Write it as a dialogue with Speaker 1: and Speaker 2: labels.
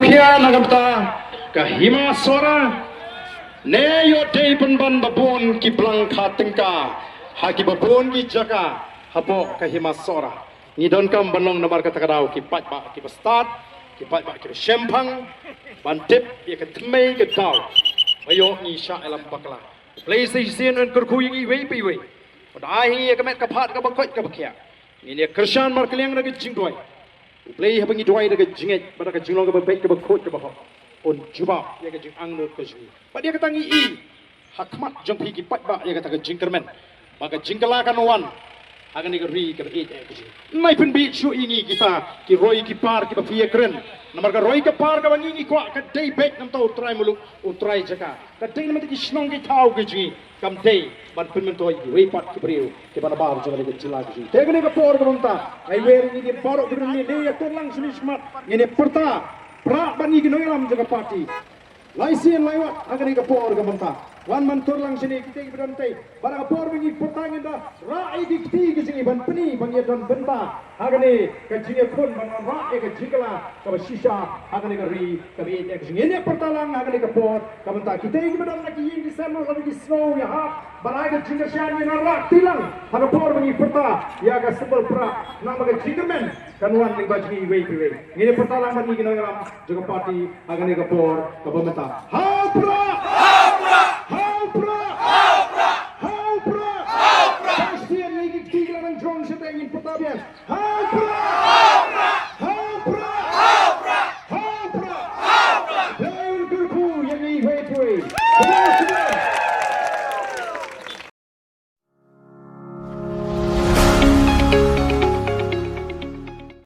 Speaker 1: Kia nagamta kahima sora ne yo dei penban babon ki blang khatingka haki babon ki jaka hapo kahima sora ni don kam banong namar kata kadau ki pat ba ki start ki pat ba ki shempang bantip ye ka tmei ke dau ayo ni sha elam bakla playstation en kurkhu yi wei pi wei padai ye ka met ka phat ka bakot ka bakhya ni ne krishan mar kliang na ki jingdoi play habangi doi daga jinget pada ka jinglong ka baik ka bakot ka bakho on juba ya ka jing angno ka jing pa dia ka tangi I hakmat jong pi ki pat ba ya ka ta ka jingkermen maka jingkala kan wan agan ni ka ri ka bait ka jing mai pen bi chu ini kita ki roi ki par ki ba fie kren namar ka roi ka par ka bangi ni kwa ka dei bet nam tau try muluk utrai jaka ka dei nam ki snong ki thau ka jing kam dei ban pen men toi ki wei pat ki breu ki bana bar jong ni ka jila ka jing te ka ni ka por ka bonta ai wer ni ki por ka ni ne ya tolang sini smart ni perta pra bani ki noilam jaga party laisian laiwat agan ni ka por ka bonta wan man tolang sini kita ki berdontai bara ka por bani pertangin da rai di ti ki sini ban peni bang ya don benta agan ni ka jinge khon ban ra ka jingla ka shisha agan ni ka ri ka bi ek jinge ne pertalang agan ni ka por ka bonta kita ki berdon na ki yin di sano ka di snow ya ha bara ka jinge shan ni na ra tilang ha por bani perta ya ka sebel pra na ma ka jinge men kanuan ning bajni wei wei ini pertalang bani ki noilam jaga party agan ni ka por ka bonta ha pra How